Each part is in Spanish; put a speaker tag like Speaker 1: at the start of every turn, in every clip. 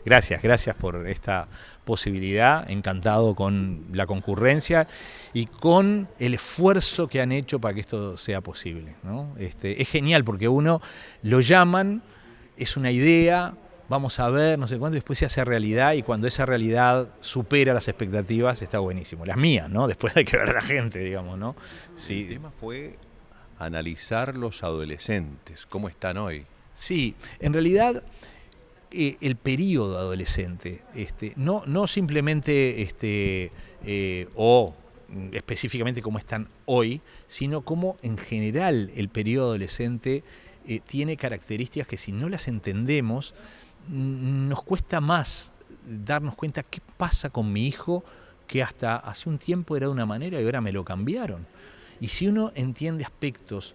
Speaker 1: Gracias por esta posibilidad, encantado con la concurrencia y con el esfuerzo que han hecho para que esto sea posible, ¿no? Es genial porque uno lo llaman, es una idea, vamos a ver, no sé cuánto, y después se hace realidad, y cuando esa realidad supera las expectativas está buenísimo. Las mías, ¿no? Después hay que ver a la gente, digamos, ¿no?
Speaker 2: El
Speaker 1: Sí,
Speaker 2: tema fue analizar los adolescentes, cómo están hoy.
Speaker 1: sí, en realidad el periodo adolescente, no simplemente o específicamente cómo están hoy, sino cómo en general el periodo adolescente tiene características que si no las entendemos nos cuesta más darnos cuenta qué pasa con mi hijo que hasta hace un tiempo era de una manera y ahora me lo cambiaron. Y si uno entiende aspectos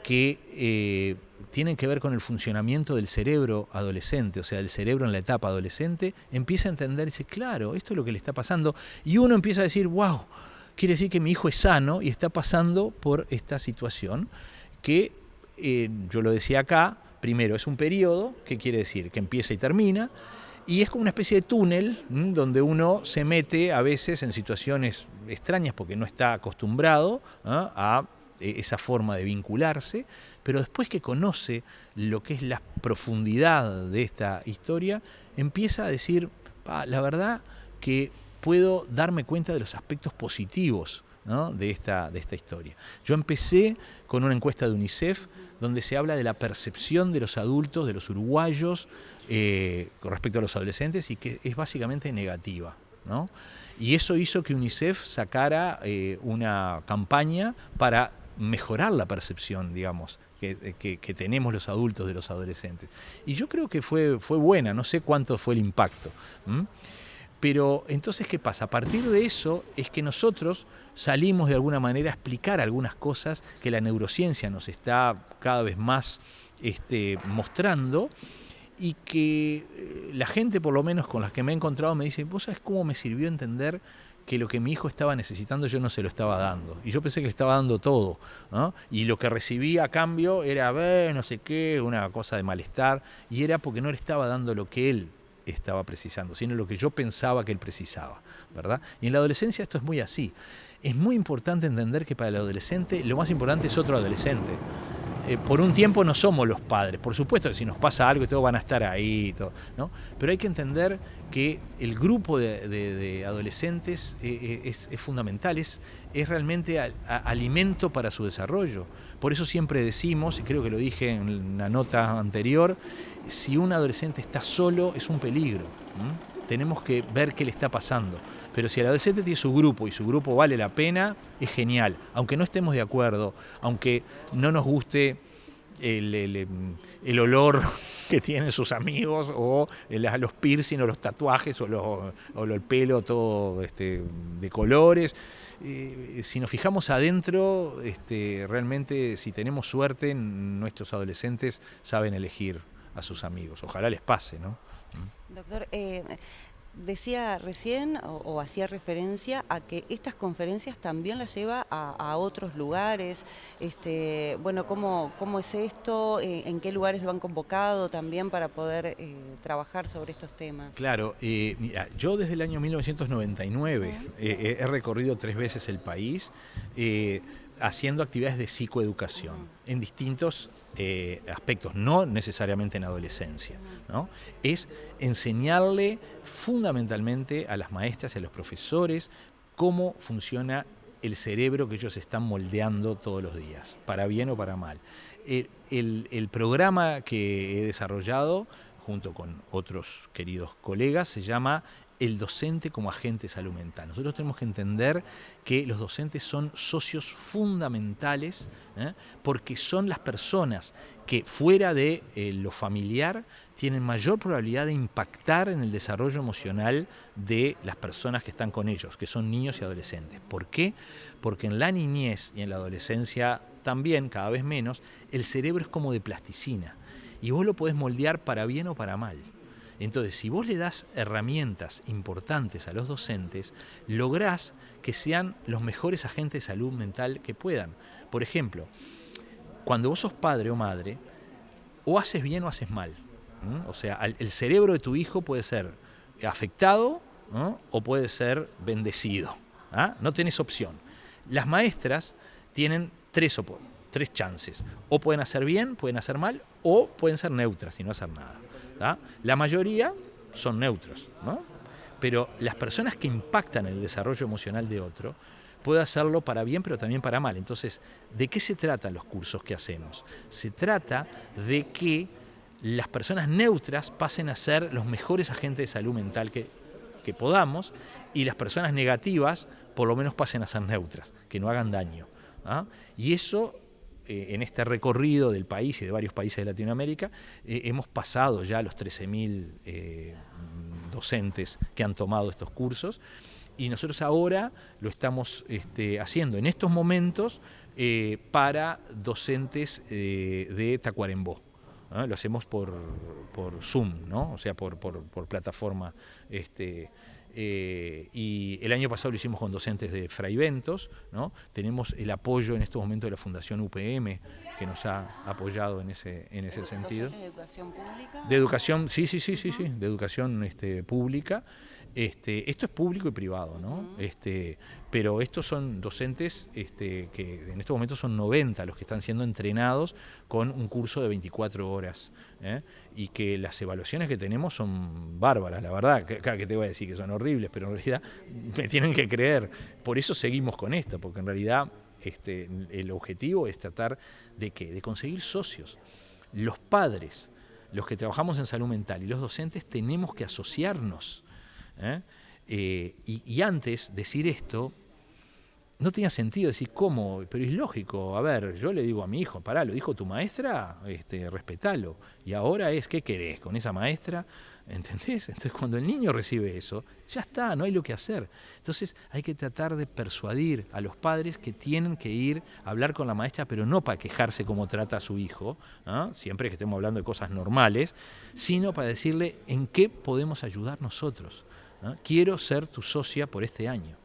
Speaker 1: que tienen que ver con el funcionamiento del cerebro adolescente, o sea, del cerebro en la etapa adolescente, empieza a entender y dice, claro, esto es lo que le está pasando. Y uno empieza a decir, wow, quiere decir que mi hijo es sano y está pasando por esta situación que, yo lo decía acá, primero es un periodo, que quiere decir que empieza y termina, y es como una especie de túnel donde uno se mete a veces en situaciones extrañas porque no está acostumbrado a esa forma de vincularse, pero después que conoce lo que es la profundidad de esta historia, empieza a decir, la verdad que puedo darme cuenta de los aspectos positivos, ¿no?, de esta historia. Yo empecé con una encuesta de UNICEF donde se habla de la percepción de los adultos, de los uruguayos, con respecto a los adolescentes, y que es básicamente negativa, ¿no? Y eso hizo que UNICEF sacara una campaña para mejorar la percepción, digamos, que tenemos los adultos de los adolescentes. Y yo creo que fue buena, no sé cuánto fue el impacto. Pero entonces, ¿qué pasa? A partir de eso es que nosotros salimos de alguna manera a explicar algunas cosas que la neurociencia nos está cada vez más mostrando, y que la gente, por lo menos con las que me he encontrado, me dice, ¿vos sabés cómo me sirvió entender que lo que mi hijo estaba necesitando yo no se lo estaba dando? Y yo pensé que le estaba dando todo, ¿no? Y lo que recibía a cambio era, no sé qué, una cosa de malestar, y era porque no le estaba dando lo que él estaba precisando, sino lo que yo pensaba que él precisaba, ¿verdad? Y en la adolescencia esto es muy así. Es muy importante entender que para el adolescente lo más importante es otro adolescente. Por un tiempo no somos los padres, por supuesto que si nos pasa algo y todo van a estar ahí, todo, ¿no? Pero hay que entender que el grupo de adolescentes es fundamental, es realmente alimento para su desarrollo. Por eso siempre decimos, y creo que lo dije en una nota anterior, si un adolescente está solo es un peligro. Tenemos que ver qué le está pasando. Pero si el adolescente tiene su grupo y su grupo vale la pena, es genial. Aunque no estemos de acuerdo, aunque no nos guste el olor que tienen sus amigos, o los piercing, o los tatuajes, o el pelo todo de colores. Si nos fijamos adentro, realmente, si tenemos suerte, nuestros adolescentes saben elegir a sus amigos. Ojalá les pase, ¿no?
Speaker 3: Doctor, decía recién o hacía referencia a que estas conferencias también las lleva a otros lugares. Bueno, ¿cómo es esto? ¿En qué lugares lo han convocado también para poder trabajar sobre estos temas?
Speaker 1: Claro, mira, yo desde el año 1999 he recorrido 3 veces el país haciendo actividades de psicoeducación en distintos aspectos, no necesariamente en adolescencia, ¿no? Es enseñarle fundamentalmente a las maestras y a los profesores cómo funciona el cerebro que ellos están moldeando todos los días, para bien o para mal. El programa que he desarrollado junto con otros queridos colegas se llama El docente como agente de salud mental. Nosotros tenemos que entender que los docentes son socios fundamentales, porque son las personas que fuera de lo familiar tienen mayor probabilidad de impactar en el desarrollo emocional de las personas que están con ellos, que son niños y adolescentes. ¿Por qué? Porque en la niñez y en la adolescencia también, cada vez menos, el cerebro es como de plasticina, y vos lo podés moldear para bien o para mal. Entonces, si vos le das herramientas importantes a los docentes, lográs que sean los mejores agentes de salud mental que puedan. Por ejemplo, cuando vos sos padre o madre, o haces bien o haces mal. O sea, el cerebro de tu hijo puede ser afectado, ¿no? O puede ser bendecido. ¿Ah? No tenés opción. Las maestras tienen tres chances. O pueden hacer bien, pueden hacer mal, o pueden ser neutras y no hacer nada. ¿Ah? La mayoría son neutros, ¿no? Pero las personas que impactan en el desarrollo emocional de otro puede hacerlo para bien, pero también para mal. Entonces, ¿de qué se tratan los cursos que hacemos? Se trata de que las personas neutras pasen a ser los mejores agentes de salud mental que podamos, y las personas negativas por lo menos pasen a ser neutras, que no hagan daño. ¿Ah? Y eso, en este recorrido del país y de varios países de Latinoamérica, hemos pasado ya los 13.000 docentes que han tomado estos cursos, y nosotros ahora lo estamos haciendo en estos momentos para docentes de Tacuarembó. ¿No? Lo hacemos por Zoom, ¿no? O sea, por plataforma. Y el año pasado lo hicimos con docentes de Fray Bentos, ¿no? Tenemos el apoyo en estos momentos de la Fundación UPM, que nos ha apoyado en ese sentido.
Speaker 3: ¿Docentes de educación pública?
Speaker 1: De educación, sí, de educación pública. Esto es público y privado, ¿no? Pero estos son docentes que en estos momentos son 90 los que están siendo entrenados con un curso de 24 horas, y que las evaluaciones que tenemos son bárbaras, la verdad, que te voy a decir que son horribles, pero en realidad me tienen que creer. Por eso seguimos con esto, porque en realidad el objetivo es tratar de ¿qué? De conseguir socios. Los padres, los que trabajamos en salud mental y los docentes tenemos que asociarnos. Y antes decir esto no tenía sentido, decir cómo, pero es lógico. A ver, yo le digo a mi hijo, pará, lo dijo tu maestra, respetalo. Y ahora ¿qué querés con esa maestra? ¿Entendés? Entonces cuando el niño recibe eso, ya está, no hay lo que hacer. Entonces hay que tratar de persuadir a los padres que tienen que ir a hablar con la maestra, pero no para quejarse cómo trata a su hijo, ¿no? Siempre que estemos hablando de cosas normales, sino para decirle en qué podemos ayudar nosotros, ¿no? Quiero ser tu socia por este año.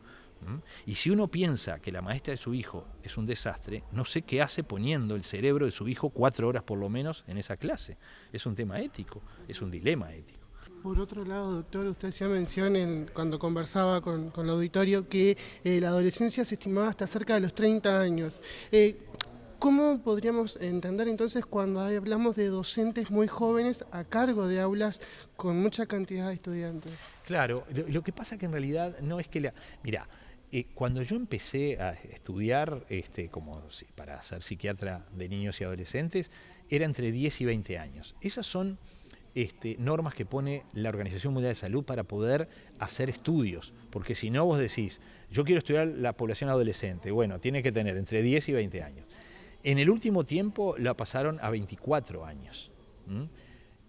Speaker 1: Y si uno piensa que la maestra de su hijo es un desastre, no sé qué hace poniendo el cerebro de su hijo 4 horas por lo menos en esa clase. Es un tema ético, es un dilema ético.
Speaker 4: Por otro lado, doctor, usted hacía mención cuando conversaba con el auditorio que la adolescencia se estimaba hasta cerca de los 30 años. ¿Cómo podríamos entender entonces cuando hablamos de docentes muy jóvenes a cargo de aulas con mucha cantidad de estudiantes?
Speaker 1: Claro, lo que pasa que en realidad no es que Mirá, cuando yo empecé a estudiar para ser psiquiatra de niños y adolescentes, era entre 10 y 20 años. Esas son normas que pone la Organización Mundial de Salud para poder hacer estudios, porque si no vos decís, yo quiero estudiar la población adolescente, bueno, tiene que tener entre 10 y 20 años. En el último tiempo la pasaron a 24 años.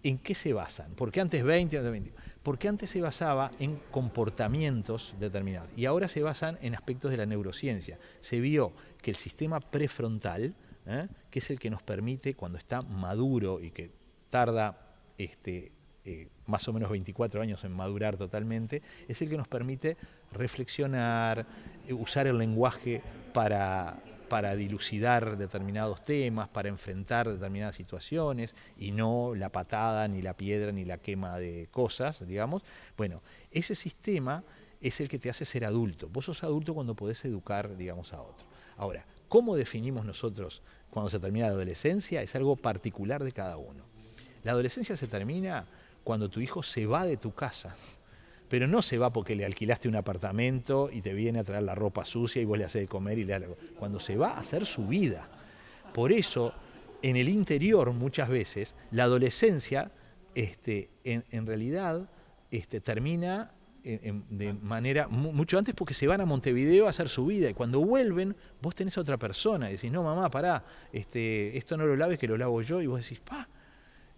Speaker 1: ¿En qué se basan? ¿Por qué antes 20, antes 20? Porque antes se basaba en comportamientos determinados y ahora se basan en aspectos de la neurociencia. Se vio que el sistema prefrontal, que es el que nos permite, cuando está maduro y que tarda más o menos 24 años en madurar totalmente, es el que nos permite reflexionar, usar el lenguaje para dilucidar determinados temas, para enfrentar determinadas situaciones, y no la patada, ni la piedra, ni la quema de cosas, digamos. Bueno, ese sistema es el que te hace ser adulto. Vos sos adulto cuando podés educar, digamos, a otro. Ahora, ¿cómo definimos nosotros cuando se termina la adolescencia? Es algo particular de cada uno. La adolescencia se termina cuando tu hijo se va de tu casa, pero no se va porque le alquilaste un apartamento y te viene a traer la ropa sucia y vos le haces de comer y cuando se va a hacer su vida. Por eso, en el interior, muchas veces, la adolescencia en realidad termina de manera mucho antes, porque se van a Montevideo a hacer su vida y cuando vuelven vos tenés a otra persona y decís, no mamá, pará, esto no lo laves, que lo lavo yo, y vos decís, pa,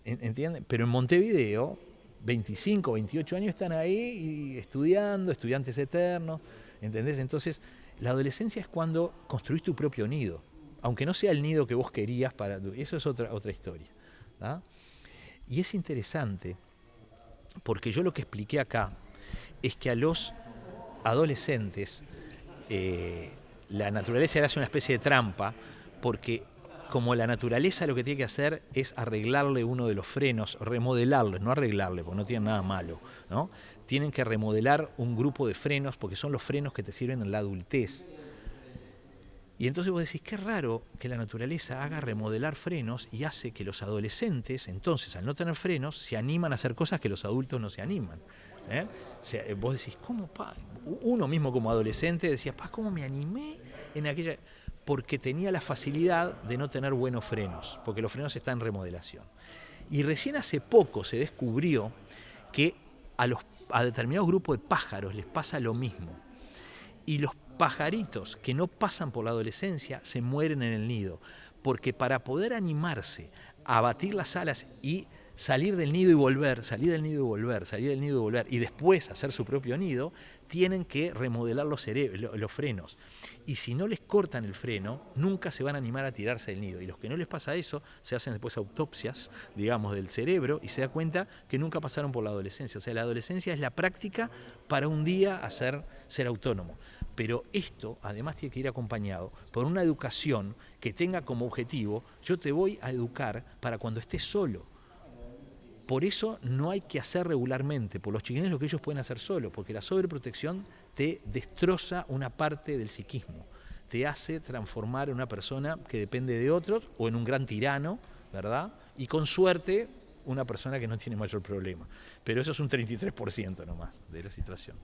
Speaker 1: ¿entienden? Pero en Montevideo 25, 28 años están ahí y estudiando, estudiantes eternos, ¿entendés? Entonces, la adolescencia es cuando construís tu propio nido, aunque no sea el nido que vos querías, eso es otra historia, ¿tá? Y es interesante, porque yo lo que expliqué acá es que a los adolescentes la naturaleza le hace una especie de trampa, porque como la naturaleza lo que tiene que hacer es arreglarle uno de los frenos, remodelarlos, no arreglarle, porque no tienen nada malo, ¿no? Tienen que remodelar un grupo de frenos porque son los frenos que te sirven en la adultez. Y entonces vos decís, qué raro que la naturaleza haga remodelar frenos y hace que los adolescentes, entonces, al no tener frenos, se animan a hacer cosas que los adultos no se animan. O sea, vos decís, ¿cómo, pa? Uno mismo como adolescente decía, pa, ¿cómo me animé en aquella...? Porque tenía la facilidad de no tener buenos frenos, porque los frenos están en remodelación. Y recién hace poco se descubrió que a determinados grupos de pájaros les pasa lo mismo. Y los pajaritos que no pasan por la adolescencia se mueren en el nido, porque para poder animarse a batir las alas y salir del nido y volver, salir del nido y volver, salir del nido y volver, y después hacer su propio nido, tienen que remodelar los frenos. Y si no les cortan el freno, nunca se van a animar a tirarse del nido. Y los que no les pasa eso, se hacen después autopsias, digamos, del cerebro, y se da cuenta que nunca pasaron por la adolescencia. O sea, la adolescencia es la práctica para un día ser autónomo. Pero esto, además, tiene que ir acompañado por una educación que tenga como objetivo, yo te voy a educar para cuando estés solo. Por eso no hay que hacer regularmente por los chiquilines lo que ellos pueden hacer solos, porque la sobreprotección te destroza una parte del psiquismo, te hace transformar en una persona que depende de otros o en un gran tirano, ¿verdad? Y con suerte una persona que no tiene mayor problema. Pero eso es un 33% nomás de la situación.